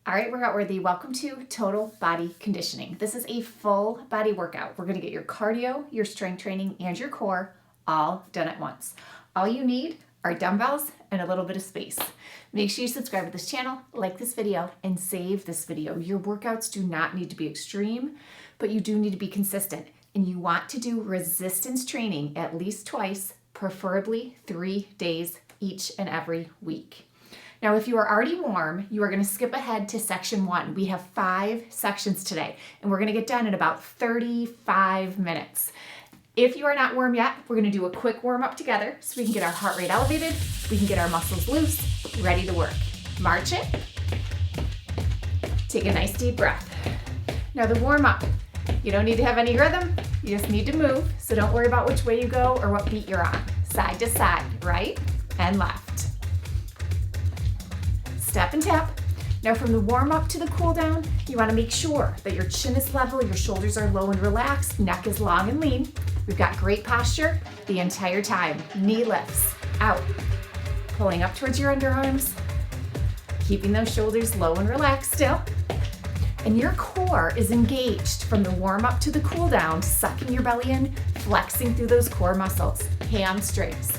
All right, workout worthy, welcome to Total Body Conditioning. This is a full body workout. We're gonna get your cardio, your strength training, and your core all done at once. All you need are dumbbells and a little bit of space. Make sure you subscribe to this channel, like this video, and save this video. Your workouts do not need to be extreme, but you do need to be consistent. And you want to do resistance training at least twice, preferably 3 days each and every week. Now, if you are already warm, you are going to skip ahead to section 1. We have 5 sections today, and we're going to get done in about 35 minutes. If you are not warm yet, we're going to do a quick warm up together so we can get our heart rate elevated, we can get our muscles loose, ready to work. March it. Take a nice deep breath. Now the warm up, you don't need to have any rhythm, you just need to move, so don't worry about which way you go or what beat you're on. Side to side, right and left. Step and tap. Now from the warm up to the cool down, you want to make sure that your chin is level, your shoulders are low and relaxed, neck is long and lean. We've got great posture the entire time. Knee lifts out, pulling up towards your underarms, keeping those shoulders low and relaxed still. And your core is engaged from the warm up to the cool down, sucking your belly in, flexing through those core muscles, hamstrings.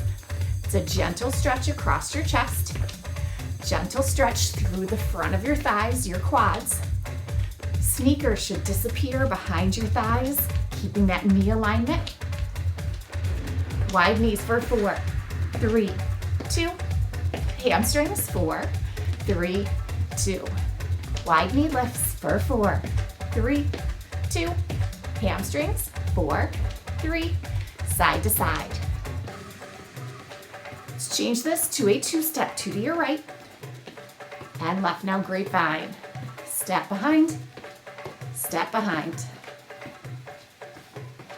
It's a gentle stretch across your chest. Gentle stretch through the front of your thighs, your quads. Sneakers should disappear behind your thighs, keeping that knee alignment. Wide knees for 4, 3, 2. Hamstrings, 4, 3, 2. Wide knee lifts for 4, 3, 2. Hamstrings, 4, 3. Side to side. Let's change this to a 2-step, 2 to your right. And left. Now grapevine. Step behind, step behind.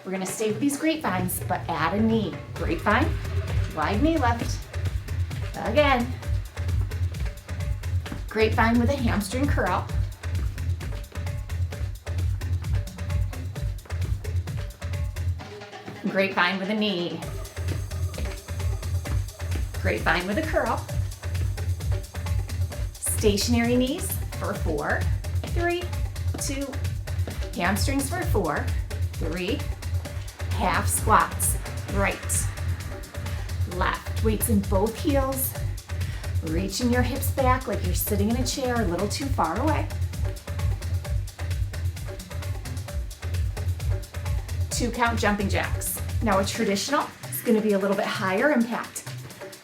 We're gonna stay with these grapevines, but add a knee. Grapevine, wide knee left. Again. Grapevine with a hamstring curl. Grapevine with a knee. Grapevine with a curl. Stationary knees for 4, 3, 2. Hamstrings for 4, 3. Half squats, right, left. Weights in both heels. Reaching your hips back like you're sitting in a chair a little too far away. 2-count jumping jacks. Now a traditional is going to be a little bit higher impact.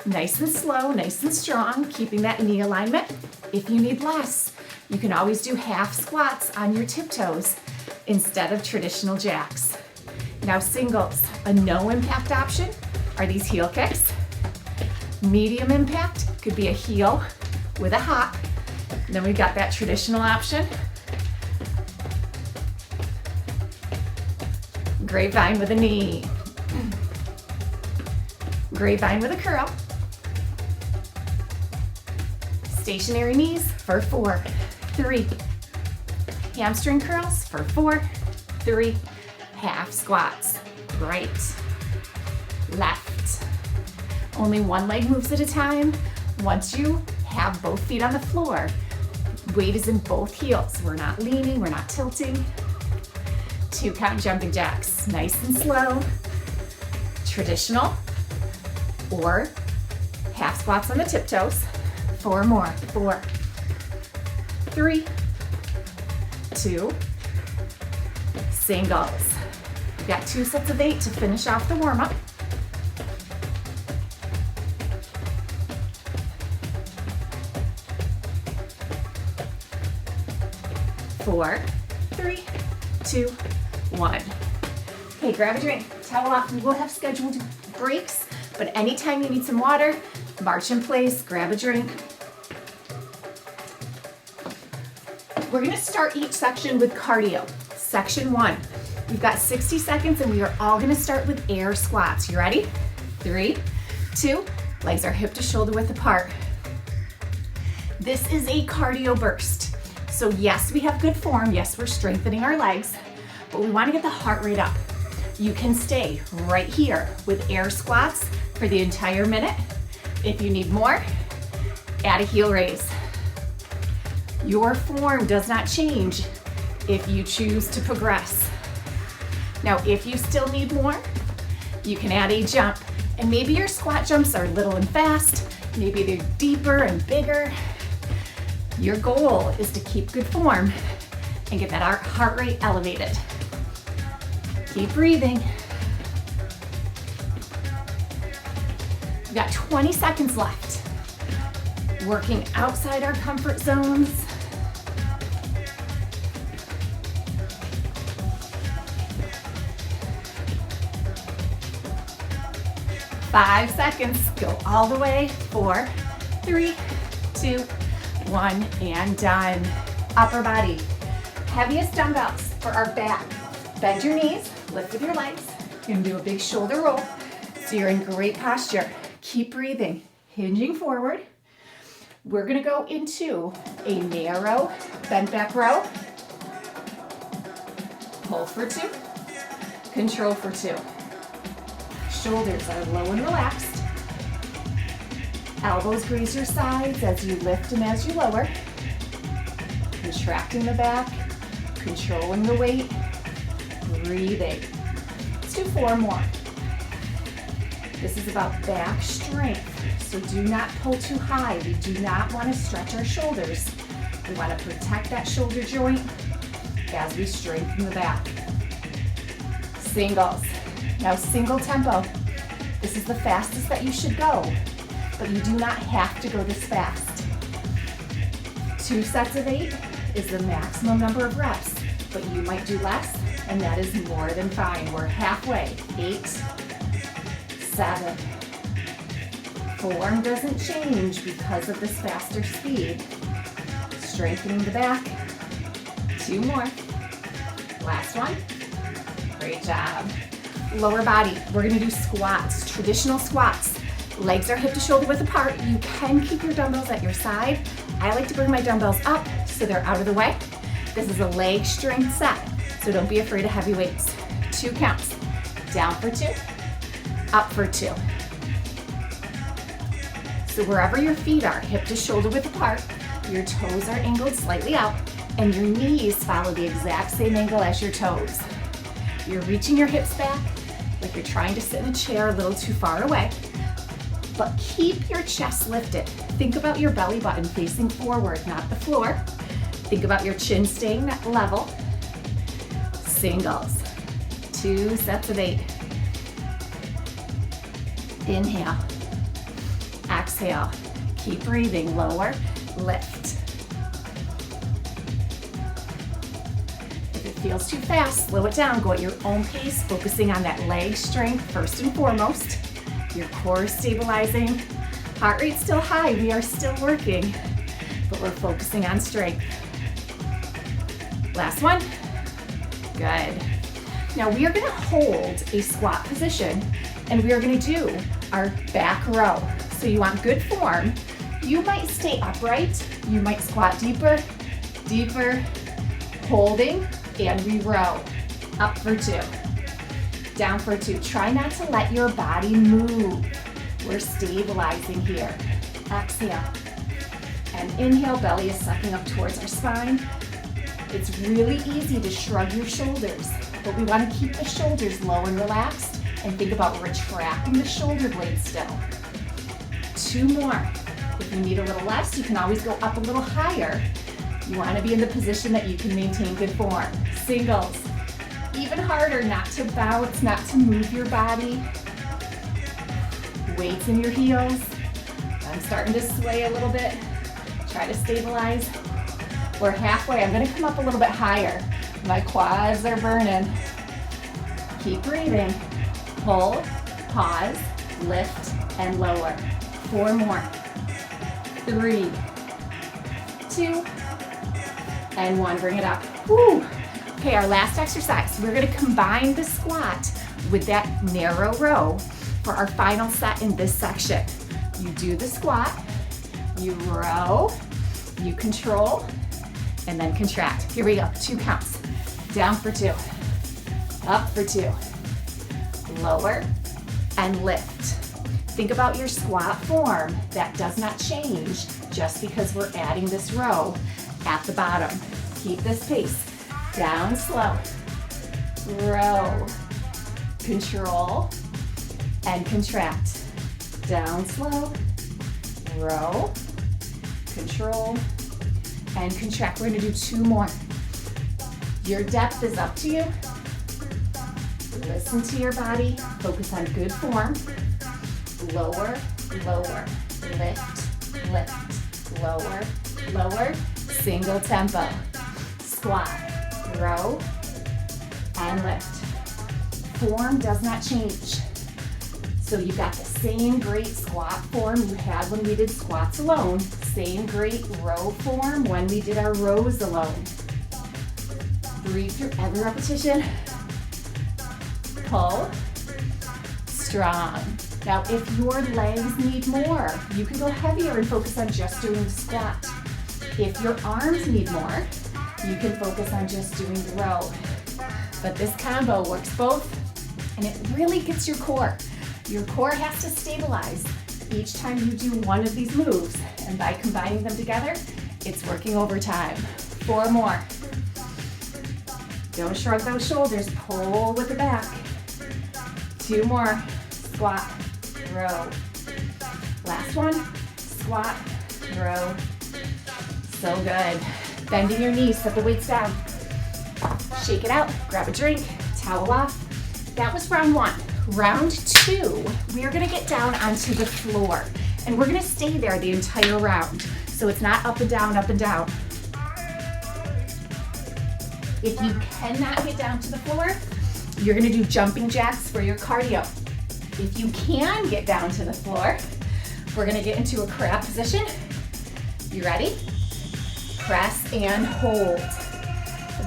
Nice and slow, nice and strong, keeping that knee alignment. If you need less, you can always do half squats on your tiptoes instead of traditional jacks. Now singles, a no impact option are these heel kicks. Medium impact could be a heel with a hop. And then we've got that traditional option. Grapevine with a knee. Grapevine with a curl. Stationary knees for 4, 3. Hamstring curls for 4, 3. Half squats, right, left. Only one leg moves at a time. Once you have both feet on the floor, weight is in both heels. We're not leaning, we're not tilting. 2-count jumping jacks, nice and slow. Traditional or half squats on the tiptoes. 4 more, 4, 3, 2. Singles. We've got 2 sets of 8 to finish off the warm-up. 4, 3, 2, 1. Okay, grab a drink, towel off. We will have scheduled breaks, but anytime you need some water, march in place, grab a drink. We're gonna start each section with cardio. Section 1, we've got 60 seconds and we are all gonna start with air squats. You ready? 3, 2, legs are hip to shoulder width apart. This is a cardio burst. So yes, we have good form. Yes, we're strengthening our legs, but we wanna get the heart rate up. You can stay right here with air squats for the entire minute. If you need more, add a heel raise. Your form does not change if you choose to progress. Now, if you still need more, you can add a jump. And maybe your squat jumps are little and fast, maybe they're deeper and bigger. Your goal is to keep good form and get that heart rate elevated. Keep breathing. We've got 20 seconds left. Working outside our comfort zones. Five seconds, go all the way. 4, 3, 2, 1, and done. Upper body, heaviest dumbbells for our back. Bend your knees, lift with your legs. You're gonna do a big shoulder roll, so you're in great posture. Keep breathing, hinging forward. We're gonna go into a narrow bent back row. Pull for 2, control for 2. Shoulders are low and relaxed. Elbows graze your sides as you lift and as you lower. Contracting the back, controlling the weight, breathing. Let's do 4 more. This is about back strength, so do not pull too high. We do not want to stretch our shoulders. We want to protect that shoulder joint as we strengthen the back. Singles. Now single tempo. This is the fastest that you should go, but you do not have to go this fast. 2 sets of 8 is the maximum number of reps, but you might do less, and that is more than fine. We're halfway. 8, 7. Form doesn't change because of this faster speed. Strengthening the back. 2 more. Last one. Great job. Lower body, we're gonna do squats, traditional squats. Legs are hip to shoulder width apart. You can keep your dumbbells at your side. I like to bring my dumbbells up so they're out of the way. This is a leg strength set, so don't be afraid of heavy weights. 2 counts. Down for 2, up for 2. So wherever your feet are, hip to shoulder width apart, your toes are angled slightly out, and your knees follow the exact same angle as your toes. You're reaching your hips back like you're trying to sit in a chair a little too far away, but keep your chest lifted. Think about your belly button facing forward, not the floor. Think about your chin staying level. Singles, 2 sets of 8. Inhale, exhale, keep breathing, lower, lift. Feels too fast, slow it down, go at your own pace, focusing on that leg strength first and foremost. Your core is stabilizing, heart rate's still high, we are still working, but we're focusing on strength. Last one, good. Now we are gonna hold a squat position and we are gonna do our back row. So you want good form, you might stay upright, you might squat deeper, deeper, holding, and we row. Up for 2, down for 2. Try not to let your body move. We're stabilizing here. Exhale, and inhale, belly is sucking up towards our spine. It's really easy to shrug your shoulders, but we want to keep the shoulders low and relaxed and think about retracting the shoulder blades still. 2 more. If you need a little less, you can always go up a little higher. You want to be in the position that you can maintain good form. Singles. Even harder not to bounce, not to move your body. Weights in your heels. I'm starting to sway a little bit. Try to stabilize. We're halfway. I'm going to come up a little bit higher. My quads are burning. Keep breathing. Pull, pause, lift, and lower. 4 more. 3, 2, and 1. Bring it up. Woo. Okay, our last exercise. We're going to combine the squat with that narrow row for our final set in this section. You do the squat, you row, you control, and then contract. Here we go. 2 counts. Down for 2, up for 2, lower, and lift. Think about your squat form. That does not change just because we're adding this row. at the bottom. Keep this pace. Down slow. Row. Control and contract. Down slow. Row. Control and contract. We're gonna do 2 more. Your depth is up to you. Listen to your body. Focus on good form. Lower, lower. Lift, lift. Lower, lower. Single tempo. Squat, row, and lift. Form does not change. So you've got the same great squat form you had when we did squats alone. Same great row form when we did our rows alone. Breathe through every repetition. Pull. Strong. Now, if your legs need more, you can go heavier and focus on just doing the squat. If your arms need more, you can focus on just doing the row. But this combo works both, and it really gets your core. Your core has to stabilize each time you do one of these moves, and by combining them together, it's working overtime. 4 more. Don't shrug those shoulders, pull with the back. 2 more. Squat, row. Last one. Squat, row. So good. Bending your knees, set the weights down. Shake it out, grab a drink, towel off. That was round 1. Round 2, we are gonna get down onto the floor. And we're gonna stay there the entire round. So it's not up and down, up and down. If you cannot get down to the floor, you're gonna do jumping jacks for your cardio. If you can get down to the floor, we're gonna get into a crab position. You ready? Press and hold.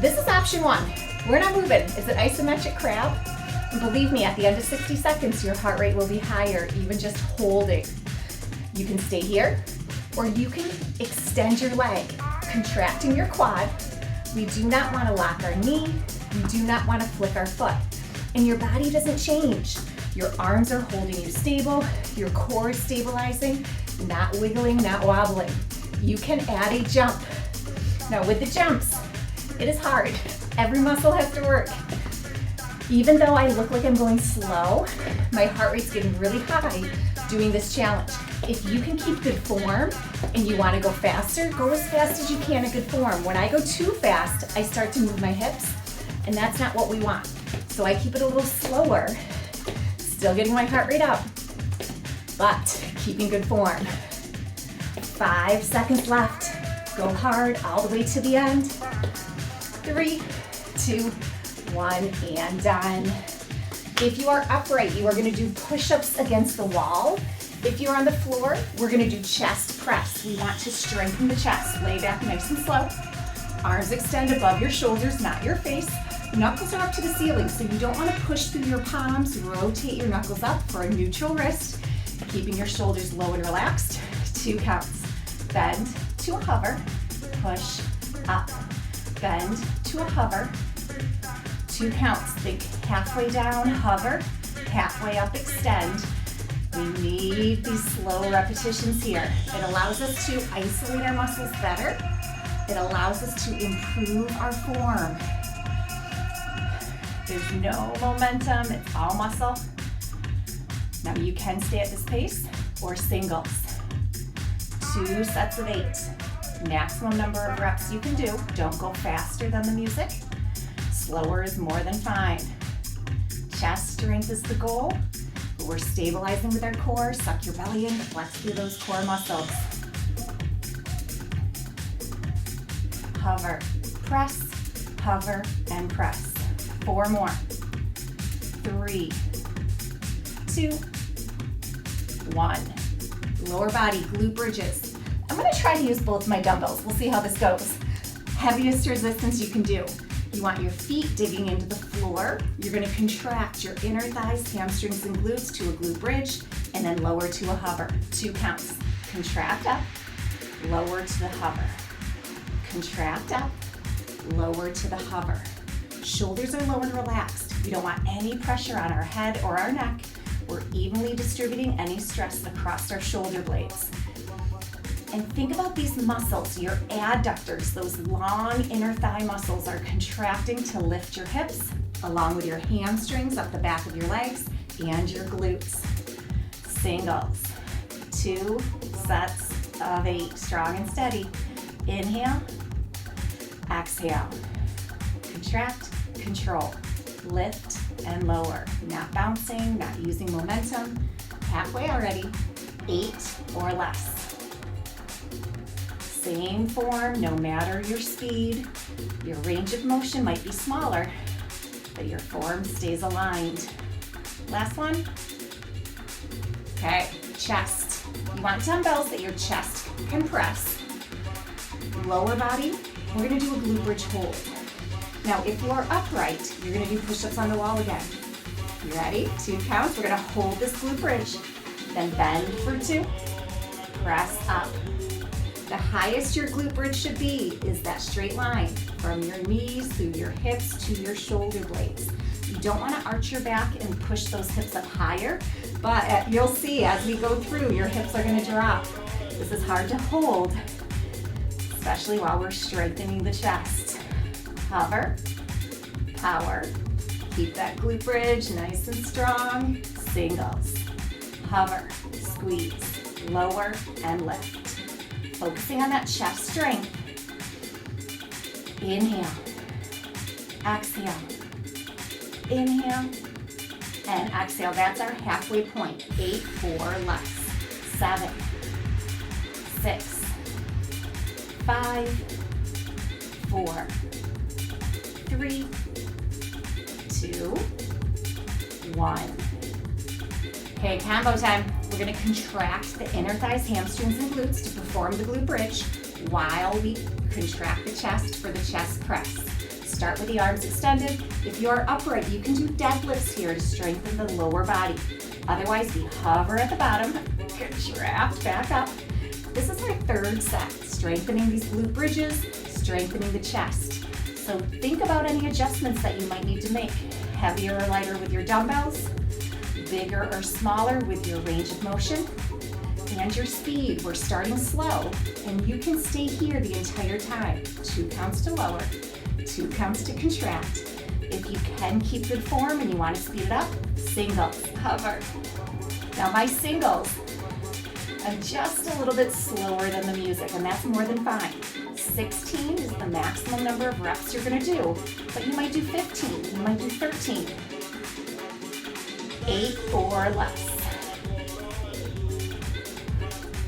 This is option 1. We're not moving. It's an isometric crab. And believe me, at the end of 60 seconds, your heart rate will be higher, even just holding. You can stay here, or you can extend your leg, contracting your quad. We do not want to lock our knee. We do not want to flick our foot. And your body doesn't change. Your arms are holding you stable. Your core is stabilizing, not wiggling, not wobbling. You can add a jump. Now with the jumps, it is hard. Every muscle has to work. Even though I look like I'm going slow, my heart rate's getting really high doing this challenge. If you can keep good form and you want to go faster, go as fast as you can in good form. When I go too fast, I start to move my hips, and that's not what we want. So I keep it a little slower, still getting my heart rate up, but keeping good form. 5 seconds left. Go hard all the way to the end. 3, 2, 1, and done. If you are upright, you are gonna do push-ups against the wall. If you're on the floor, we're gonna do chest press. We want to strengthen the chest. Lay back nice and slow. Arms extend above your shoulders, not your face. Knuckles are up to the ceiling, so you don't wanna push through your palms. Rotate your knuckles up for a neutral wrist. Keeping your shoulders low and relaxed. 2 counts. Bend to a hover. Push up. Bend to a hover. 2 counts. Think halfway down, hover. Halfway up, extend. We need these slow repetitions here. It allows us to isolate our muscles better. It allows us to improve our form. There's no momentum, it's all muscle. Now you can stay at this pace or singles. 2 sets of 8. Maximum number of reps you can do. Don't go faster than the music. Slower is more than fine. Chest strength is the goal. But we're stabilizing with our core. Suck your belly in, flex through those core muscles. Hover, press, hover, and press. 4 more. 3, 2, 1. Lower body, glute bridges. I'm gonna try to use both my dumbbells. We'll see how this goes. Heaviest resistance you can do. You want your feet digging into the floor. You're gonna contract your inner thighs, hamstrings, and glutes to a glute bridge, and then lower to a hover. 2 counts. Contract up, lower to the hover. Contract up, lower to the hover. Shoulders are low and relaxed. We don't want any pressure on our head or our neck. We're evenly distributing any stress across our shoulder blades. And think about these muscles, your adductors, those long inner thigh muscles are contracting to lift your hips, along with your hamstrings up the back of your legs and your glutes. Singles, 2 sets of 8, strong and steady. Inhale, exhale, contract, control, lift and lower. Not bouncing, not using momentum. Halfway already, 8 or less. Same form, no matter your speed. Your range of motion might be smaller, but your form stays aligned. Last one. Okay, chest. You want dumbbells that your chest can press. Lower body, we're gonna do a glute bridge hold. Now, if you are upright, you're gonna do push-ups on the wall again. You ready? 2 counts. We're gonna hold this glute bridge, then bend for 2, press up. The highest your glute bridge should be is that straight line from your knees through your hips to your shoulder blades. You don't want to arch your back and push those hips up higher, but you'll see as we go through, your hips are going to drop. This is hard to hold, especially while we're strengthening the chest. Hover, power, keep that glute bridge nice and strong. Singles, hover, squeeze, lower and lift. Focusing on that chest strength. Inhale, exhale, inhale, and exhale. That's our halfway point. 8 or less. 7, 6, 5, 4, 3, 2, 1. Okay, combo time. We're gonna contract the inner thighs, hamstrings, and glutes to perform the glute bridge while we contract the chest for the chest press. Start with the arms extended. If you are upright, you can do deadlifts here to strengthen the lower body. Otherwise, we hover at the bottom, contract back up. This is our 3rd set, strengthening these glute bridges, strengthening the chest. So think about any adjustments that you might need to make. Heavier or lighter with your dumbbells, bigger or smaller with your range of motion and your speed. We're starting slow, and you can stay here the entire time. 2 counts to lower, 2 counts to contract. If you can keep good form and you want to speed it up, singles, hover. Now my singles, I'm just a little bit slower than the music, and that's more than fine. 16 is the maximum number of reps you're gonna do, but you might do 15, you might do 13. 8 or less.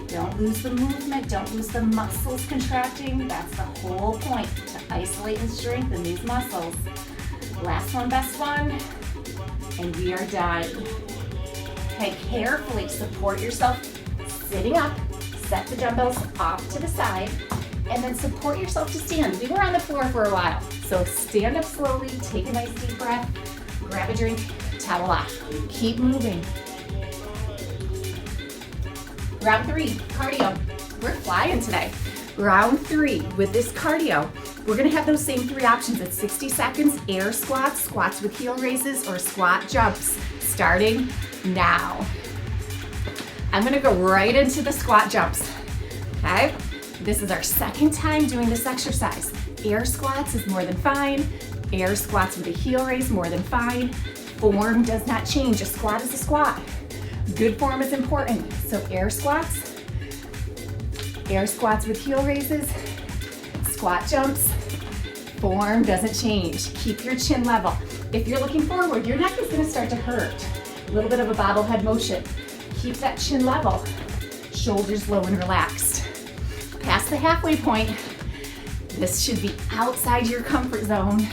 Don't lose the movement, don't lose the muscles contracting. That's the whole point, to isolate and strengthen these muscles. Last one, best one, and we are done. Okay, carefully support yourself sitting up, set the dumbbells off to the side, and then support yourself to stand. We were on the floor for a while, so stand up slowly, take a nice deep breath, grab a drink, towel off. Keep moving. Round 3, cardio. We're flying today. Round 3, with this cardio, we're gonna have those same 3 options. It's 60 seconds, air squats, squats with heel raises, or squat jumps, starting now. I'm gonna go right into the squat jumps, okay? This is our 2nd time doing this exercise. Air squats is more than fine. Air squats with a heel raise, more than fine. Form does not change. A squat is a squat. Good form is important. So air squats with heel raises, squat jumps, form doesn't change. Keep your chin level. If you're looking forward, your neck is gonna start to hurt. A little bit of a bobblehead motion. Keep that chin level, shoulders low and relaxed. Past the halfway point, this should be outside your comfort zone.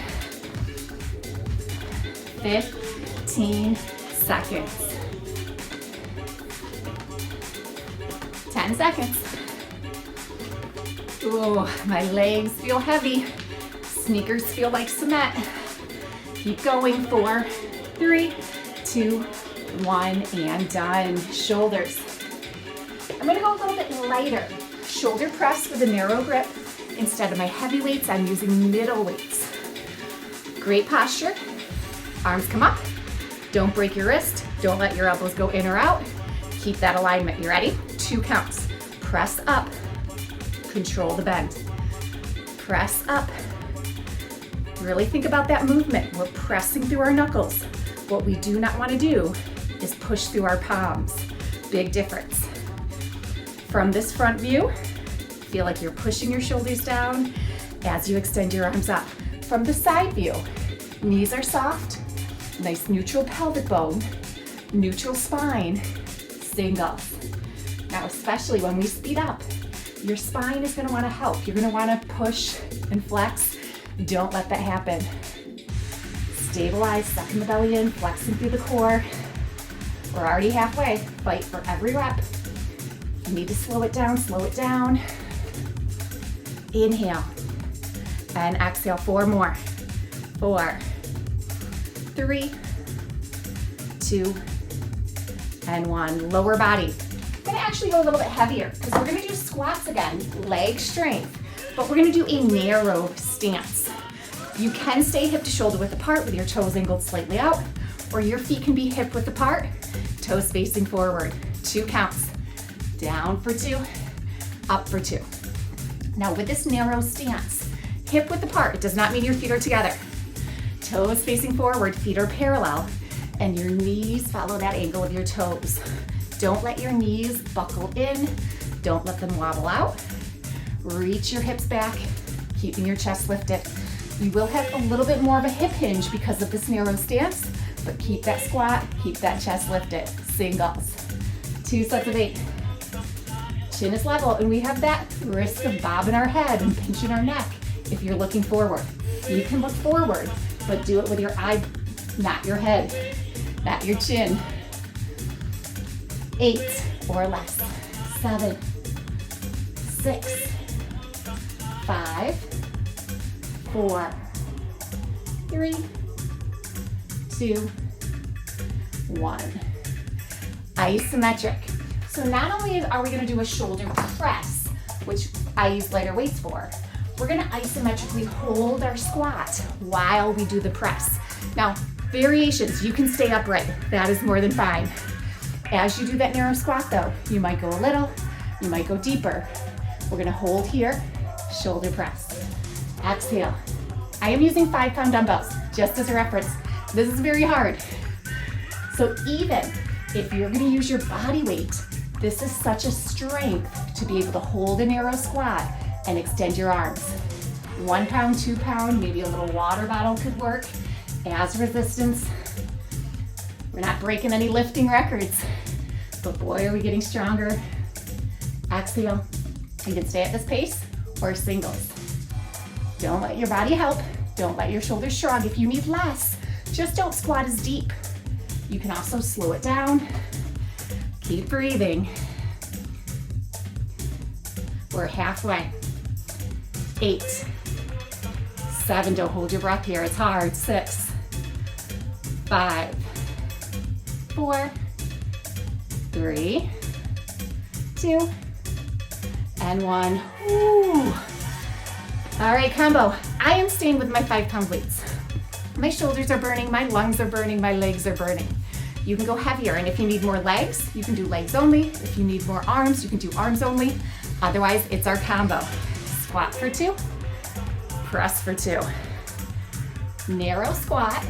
15 seconds. 10 seconds. Ooh, my legs feel heavy. Sneakers feel like cement. Keep going. 4, 3, 2, 1, and done. Shoulders. I'm gonna go a little bit lighter. Shoulder press with a narrow grip. Instead of my heavy weights, I'm using middle weights. Great posture. Arms come up. Don't break your wrist. Don't let your elbows go in or out. Keep that alignment. You ready? 2 counts. Press up, Control the bend. Press up. Really think about that movement. We're pressing through our knuckles. What we do not want to do is push through our palms. Big difference. From this front view, feel like you're pushing your shoulders down as you extend your arms up. From the side view, knees are soft, nice neutral pelvic bone, neutral spine, singles. Now, especially when we speed up, your spine is gonna wanna help. You're gonna wanna push and flex. Don't let that happen. Stabilize, sucking the belly in, flexing through the core. We're already halfway. Fight for every rep. You need to slow it down, slow it down. Inhale and exhale, 4 more. 4, 3, 2, and 1. Lower body. I'm gonna actually go a little bit heavier because we're gonna do squats again, leg strength, but we're gonna do a narrow stance. You can stay hip to shoulder width apart with your toes angled slightly out, or your feet can be hip width apart, toes facing forward. 2 counts. Down for 2, up for 2. Now with this narrow stance, hip width apart, it does not mean your feet are together. Toes facing forward, feet are parallel, and your knees follow that angle of your toes. Don't let your knees buckle in. Don't let them wobble out. Reach your hips back, keeping your chest lifted. You will have a little bit more of a hip hinge because of this narrow stance, but keep that squat, keep that chest lifted. Singles. 2 sets of 8. Chin is level, and we have that risk of bobbing our head and pinching our neck if you're looking forward. You can look forward, but do it with your eye, not your head, not your chin. 8 or less. 7, 6, 5, 4, 3, 2, 1. Isometric. So not only are we gonna do a shoulder press, which I use lighter weights for, we're gonna isometrically hold our squat while we do the press. Now, variations, you can stay upright. That is more than fine. As you do that narrow squat though, you might go a little, you might go deeper. We're gonna hold here, shoulder press. Exhale. I am using 5-pound dumbbells, just as a reference. This is very hard. So even if you're gonna use your body weight, this is such a strength to be able to hold a narrow squat and extend your arms. 1 pound, 2 pound, maybe a little water bottle could work as resistance. We're not breaking any lifting records, but boy, are we getting stronger. Exhale. You can stay at this pace or singles. Don't let your body help. Don't let your shoulders shrug. If you need less, just don't squat as deep. You can also slow it down. Keep breathing. We're halfway. 8, 7, don't hold your breath here, it's hard. 6, 5, 4, 3, 2, and 1. Woo. All right, combo. I am staying with my 5-pound weights. My shoulders are burning, my lungs are burning, my legs are burning. You can go heavier, and if you need more legs, you can do legs only. If you need more arms, you can do arms only. Otherwise, it's our combo. Squat for 2, press for 2. Narrow squat,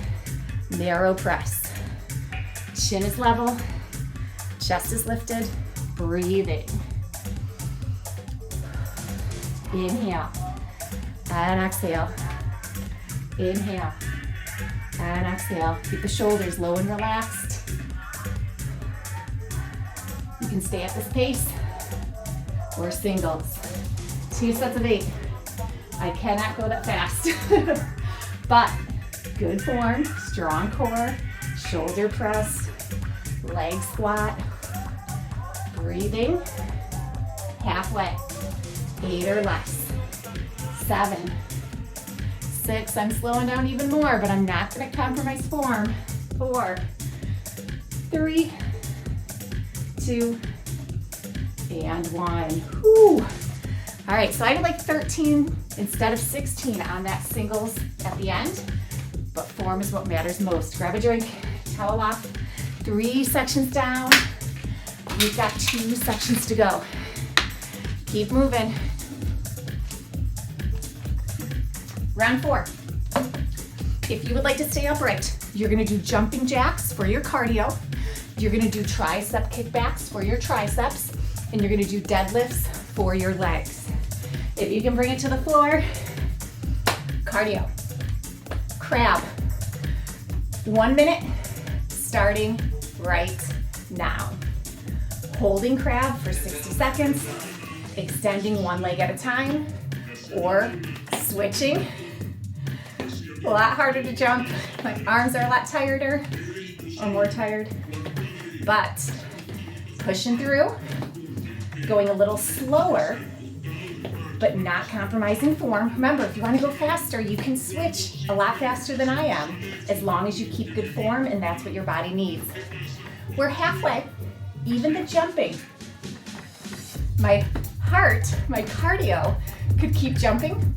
narrow press. Chin is level, chest is lifted, breathing. Inhale and exhale. Inhale and exhale. Keep the shoulders low and relaxed. You can stay at this pace or singles. 2 sets of 8. I cannot go that fast, but good form, strong core, shoulder press, leg squat, breathing, halfway, 8 or less, 7, 6, I'm slowing down even more, but I'm not gonna compromise form, 4, 3, 2, and 1. Whew. All right, so I did like 13 instead of 16 on that singles at the end, but form is what matters most. Grab a drink, towel off, 3 sections down. We've got 2 sections to go. Keep moving. Round 4. If you would like to stay upright, you're gonna do jumping jacks for your cardio. You're gonna do tricep kickbacks for your triceps, and you're gonna do deadlifts for your legs. If you can bring it to the floor, cardio. Crab. 1 minute, starting right now. Holding crab for 60 seconds, extending one leg at a time, or switching. A lot harder to jump. My arms are a lot tireder, or more tired, but pushing through, going a little slower, but not compromising form. Remember, if you want to go faster, you can switch a lot faster than I am, as long as you keep good form, and that's what your body needs. We're halfway, even the jumping. My heart, my cardio could keep jumping.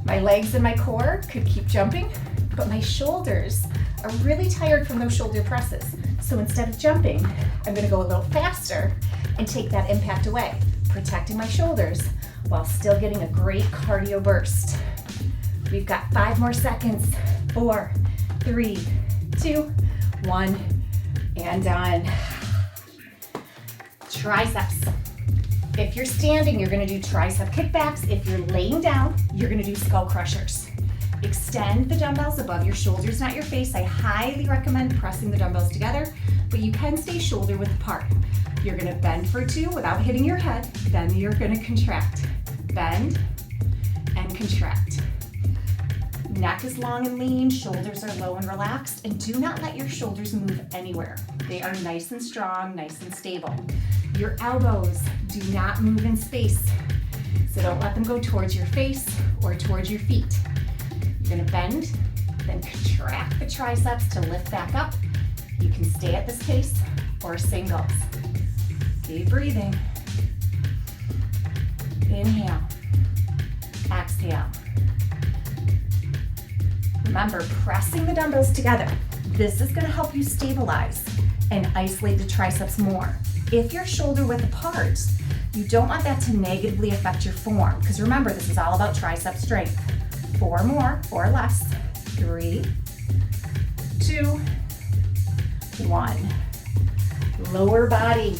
My legs and my core could keep jumping, but my shoulders are really tired from those shoulder presses. So instead of jumping, I'm gonna go a little faster and take that impact away, protecting my shoulders while still getting a great cardio burst. We've got 5 more seconds. 4, 3, 2, 1, and done. Triceps. If you're standing, you're gonna do tricep kickbacks. If you're laying down, you're gonna do skull crushers. Extend the dumbbells above your shoulders, not your face. I highly recommend pressing the dumbbells together, but you can stay shoulder width apart. You're gonna bend for 2 without hitting your head, then you're gonna contract. Bend and contract. Neck is long and lean, shoulders are low and relaxed, and do not let your shoulders move anywhere. They are nice and strong, nice and stable. Your elbows do not move in space, so don't let them go towards your face or towards your feet. You're gonna bend, then contract the triceps to lift back up. You can stay at this pace or singles. Keep breathing. Inhale, exhale. Remember, pressing the dumbbells together. This is gonna help you stabilize and isolate the triceps more. If you're shoulder width apart, you don't want that to negatively affect your form, because remember, this is all about tricep strength. 4 more or less. 3, 2, 1. Lower body.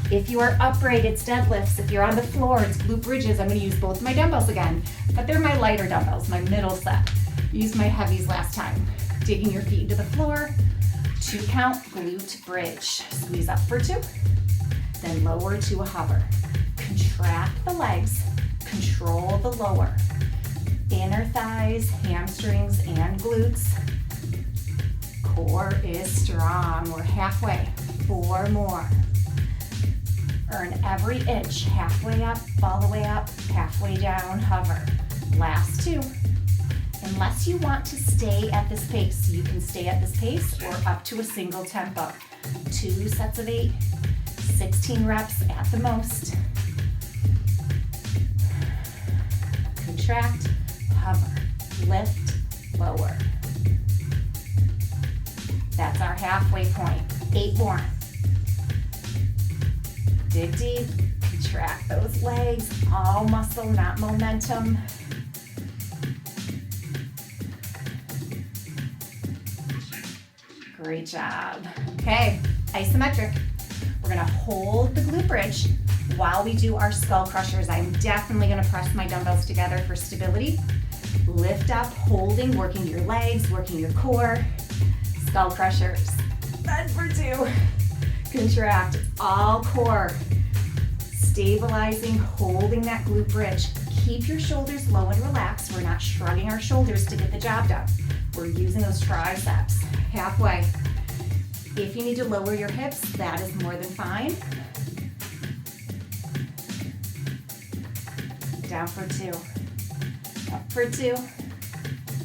If you are upright, it's deadlifts. If you're on the floor, it's glute bridges. I'm gonna use both my dumbbells again, but they're my lighter dumbbells, my middle set. Used my heavies last time. Digging your feet into the floor. 2 count glute bridge. Squeeze up for 2, then lower to a hover. Contract the legs, control the lower. Inner thighs, hamstrings, and glutes. Core is strong. We're halfway. 4 more. Earn every inch. Halfway up, all the way up, halfway down, hover. Last 2. Unless you want to stay at this pace, you can stay at this pace or up to a single tempo. 2 sets of 8, 16 reps at the most. Contract, hover, lift, lower. That's our halfway point. 8 more. Dig deep, contract those legs, all muscle, not momentum. Great job. Okay, isometric. We're gonna hold the glute bridge while we do our skull crushers. I'm definitely gonna press my dumbbells together for stability. Lift up, holding, working your legs, working your core. Skull crushers. Bend for 2. Contract, all core. Stabilizing, holding that glute bridge. Keep your shoulders low and relaxed. We're not shrugging our shoulders to get the job done. We're using those triceps. Halfway. If you need to lower your hips, that is more than fine. Down for 2. Up for 2.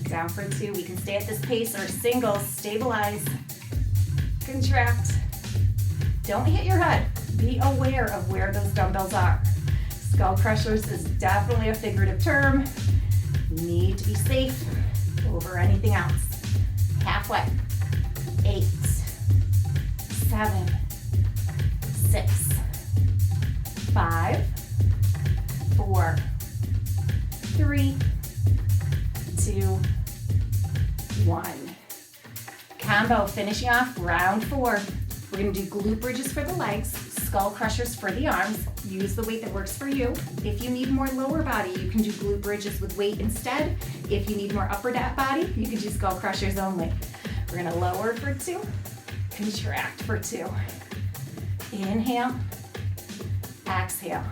Down for 2. We can stay at this pace or singles. Stabilize. Contract. Don't hit your head. Be aware of where those dumbbells are. Skull crushers is definitely a figurative term. You need to be safe over anything else. Halfway. 8, 7, 6, 5, 4, 3, 2, 1. Combo, finishing off round 4. We're gonna do glute bridges for the legs, skull crushers for the arms. Use the weight that works for you. If you need more lower body, you can do glute bridges with weight instead. If you need more upper body, you can do skull crushers only. We're gonna lower for 2, contract for 2. Inhale, exhale.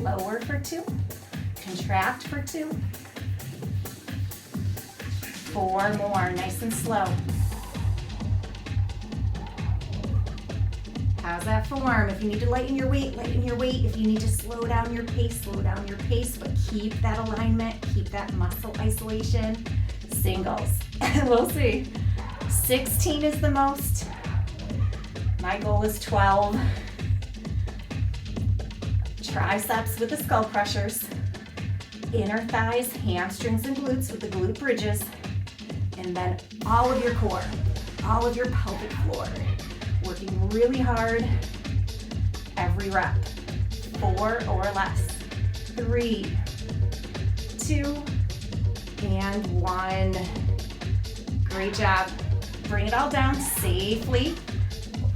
Lower for 2, contract for 2. 4 more, nice and slow. How's that form? If you need to lighten your weight, lighten your weight. If you need to slow down your pace, slow down your pace, but keep that alignment, keep that muscle isolation. Singles, we'll see. 16 is the most. My goal is 12. Triceps with the skull crushers. Inner thighs, hamstrings, and glutes with the glute bridges. And then all of your core, all of your pelvic floor. Working really hard every rep. 4 or less. 3, 2, and 1. Great job. Bring it all down safely.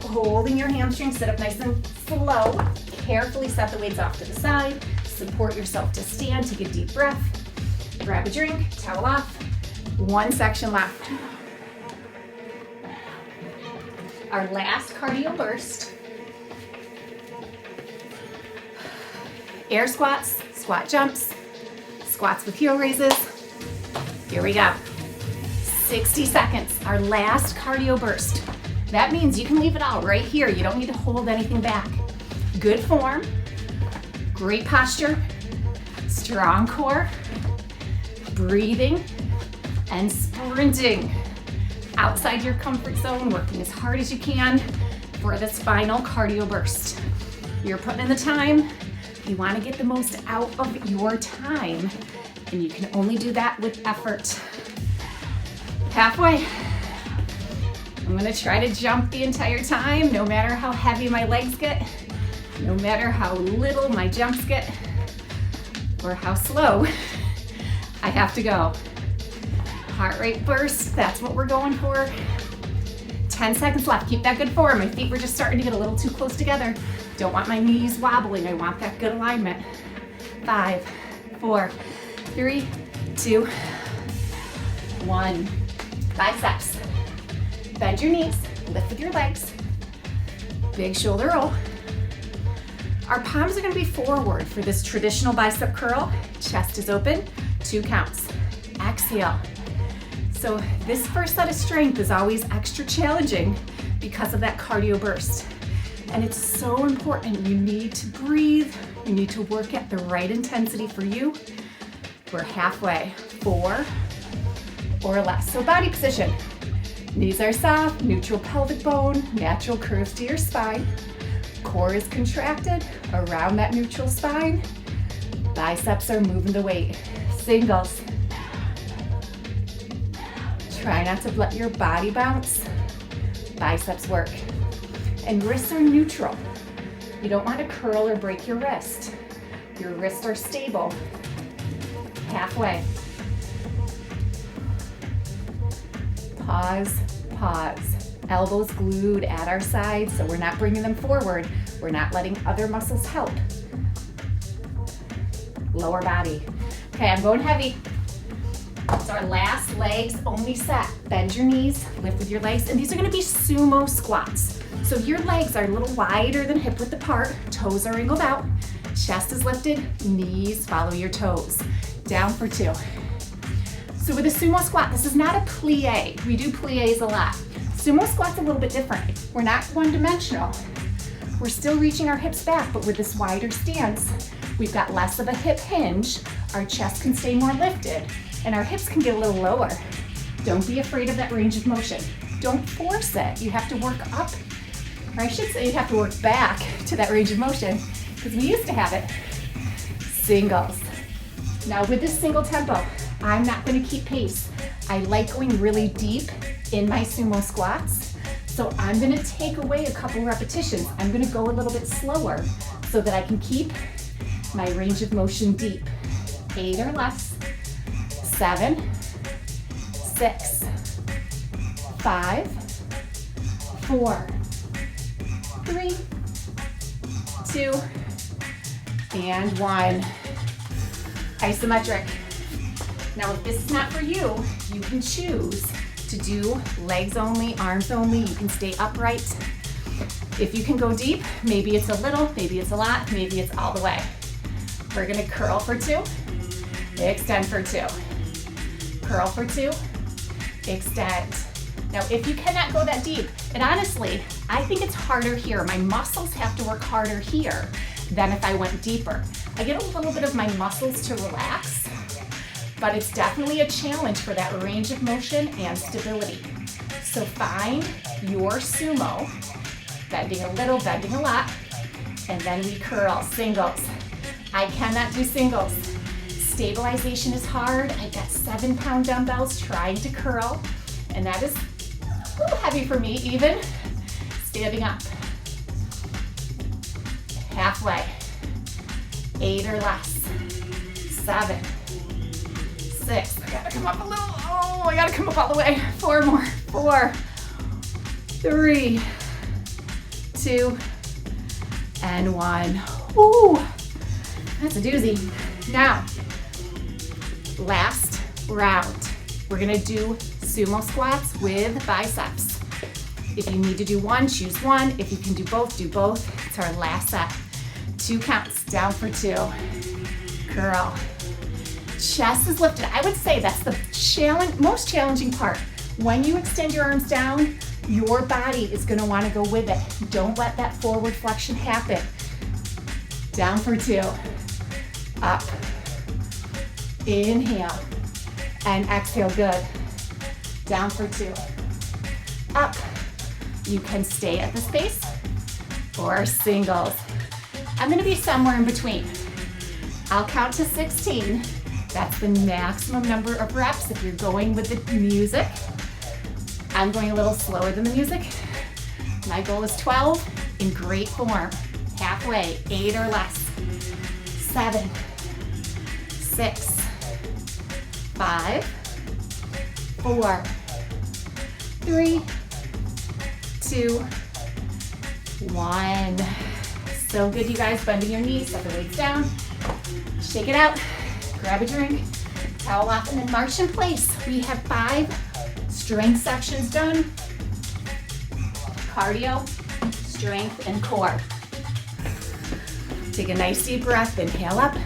Holding your hamstrings, sit up nice and slow. Carefully set the weights off to the side. Support yourself to stand, take a deep breath. Grab a drink, towel off. 1 section left. Our last cardio burst. Air squats, squat jumps, squats with heel raises. Here we go. 60 seconds, our last cardio burst. That means you can leave it all right here. You don't need to hold anything back. Good form, great posture, strong core, breathing, and sprinting. Outside your comfort zone, working as hard as you can for this final cardio burst. You're putting in the time. You want to get the most out of your time, and you can only do that with effort. Halfway. I'm gonna try to jump the entire time, no matter how heavy my legs get, no matter how little my jumps get, or how slow I have to go. Heart rate burst, that's what we're going for. 10 seconds left, keep that good form. My feet were just starting to get a little too close together. Don't want my knees wobbling, I want that good alignment. 5, 4, 3, 2, 1. Biceps. Bend your knees, lift with your legs. Big shoulder roll. Our palms are gonna be forward for this traditional bicep curl. Chest is open, 2 counts. Exhale. So this first set of strength is always extra challenging because of that cardio burst. And it's so important. You need to breathe. You need to work at the right intensity for you. We're halfway. 4 or less. So body position. Knees are soft, neutral pelvic bone, natural curves to your spine. Core is contracted around that neutral spine. Biceps are moving the weight. Singles. Try not to let your body bounce. Biceps work. And wrists are neutral. You don't want to curl or break your wrist. Your wrists are stable. Halfway. Pause, pause. Elbows glued at our sides, so we're not bringing them forward. We're not letting other muscles help. Lower body. Okay, I'm going heavy. It's our last legs only set. Bend your knees, lift with your legs, and these are gonna be sumo squats. So your legs are a little wider than hip width apart, toes are angled out, chest is lifted, knees follow your toes. Down for 2. So with a sumo squat, this is not a plie. We do plies a lot. Sumo squat's a little bit different. We're not one-dimensional. We're still reaching our hips back, but with this wider stance, we've got less of a hip hinge, our chest can stay more lifted, and our hips can get a little lower. Don't be afraid of that range of motion. Don't force it. You have to work up, or I should say you have to work back to that range of motion, because we used to have it. Singles. Now with this single tempo, I'm not gonna keep pace. I like going really deep in my sumo squats, so I'm gonna take away a couple repetitions. I'm gonna go a little bit slower so that I can keep my range of motion deep. 8 or less. 7, 6, 5, 4, 3, 2, and 1. Isometric. Now, if this is not for you, you can choose to do legs only, arms only. You can stay upright. If you can go deep, maybe it's a little, maybe it's a lot, maybe it's all the way. We're gonna curl for 2, extend for 2. Curl for 2, extend. Now, if you cannot go that deep, and honestly, I think it's harder here. My muscles have to work harder here than if I went deeper. I get a little bit of my muscles to relax, but it's definitely a challenge for that range of motion and stability. So find your sumo, bending a little, bending a lot, and then we curl, singles. I cannot do singles. Stabilization is hard. I've got 7-pound dumbbells trying to curl, and that is a little heavy for me even. Standing up. Halfway. 8 or less. 7, 6. I gotta come up a little. Oh, I gotta come up all the way. 4 more. 4, 3, 2, and 1. Ooh, that's a doozy. Now, last round. We're gonna do sumo squats with biceps. If you need to do one, choose one. If you can do both, do both. It's our last set. 2 counts, down for 2. Curl. Chest is lifted. I would say that's the most challenging part. When you extend your arms down, your body is gonna wanna go with it. Don't let that forward flexion happen. Down for 2. Up. Inhale. And exhale, good. Down for 2. Up. You can stay at this pace or singles. I'm gonna be somewhere in between. I'll count to 16. That's the maximum number of reps if you're going with the music. I'm going a little slower than the music. My goal is 12 in great form. Halfway, 8 or less. 7, 6, 5, 4, 3, 2, 1. So good, you guys. Bending your knees, set the weights down. Shake it out. Grab a drink, towel off, and then march in place. We have 5 strength sections done. Cardio, strength, and core. Take a nice deep breath. Inhale up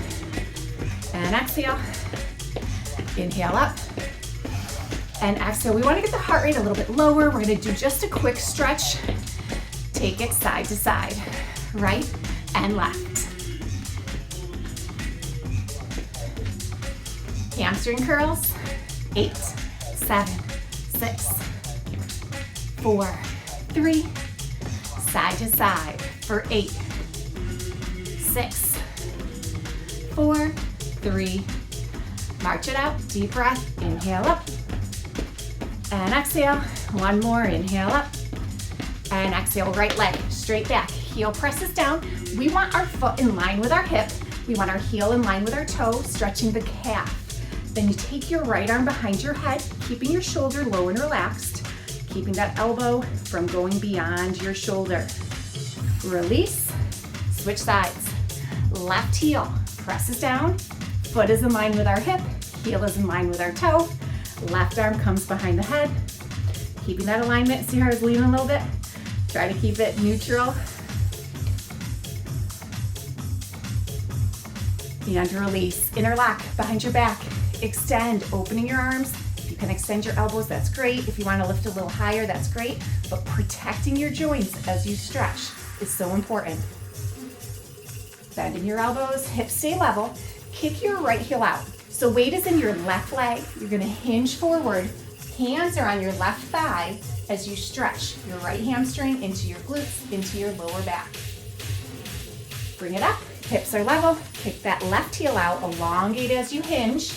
and exhale. Inhale up and exhale. We want to get the heart rate a little bit lower. We're going to do just a quick stretch. Take it side to side, right and left. Hamstring curls. 8, 7, 6, 4, 3. Side to side for 8, 6, 4, 3. March it out. Deep breath. Inhale up and exhale. One more. Inhale up and exhale. Right leg straight back. Heel presses down. We want our foot in line with our hip. We want our heel in line with our toe, stretching the calf. Then you take your right arm behind your head, keeping your shoulder low and relaxed, keeping that elbow from going beyond your shoulder. Release, switch sides. Left heel presses down, foot is in line with our hip, heel is in line with our toe, left arm comes behind the head, keeping that alignment. See how I was leaning a little bit? Try to keep it neutral. And release, interlock behind your back. Extend, opening your arms. If you can extend your elbows, that's great. If you want to lift a little higher, that's great. But protecting your joints as you stretch is so important. Bending your elbows, hips stay level. Kick your right heel out. So weight is in your left leg. You're going to hinge forward. Hands are on your left thigh as you stretch your right hamstring into your glutes, into your lower back. Bring it up. Hips are level. Kick that left heel out. Elongate as you hinge.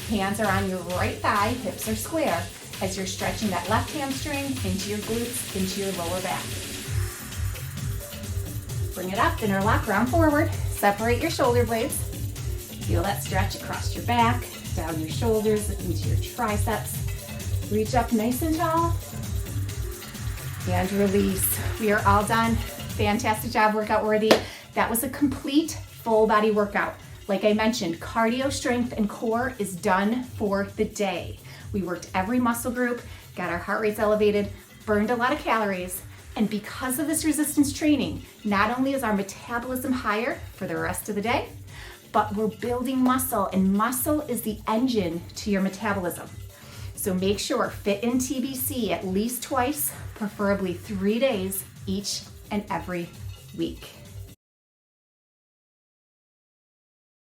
Hands are on your right thigh, hips are square as you're stretching that left hamstring into your glutes, into your lower back. Bring it up, interlock, round forward. Separate your shoulder blades. Feel that stretch across your back, down your shoulders, into your triceps. Reach up nice and tall. And release. We are all done. Fantastic job, workout worthy. That was a complete full body workout. Like I mentioned, cardio, strength, and core is done for the day. We worked every muscle group, got our heart rates elevated, burned a lot of calories, and because of this resistance training, not only is our metabolism higher for the rest of the day, but we're building muscle, and muscle is the engine to your metabolism. So make sure, fit in TBC at least twice, preferably 3 days each and every week.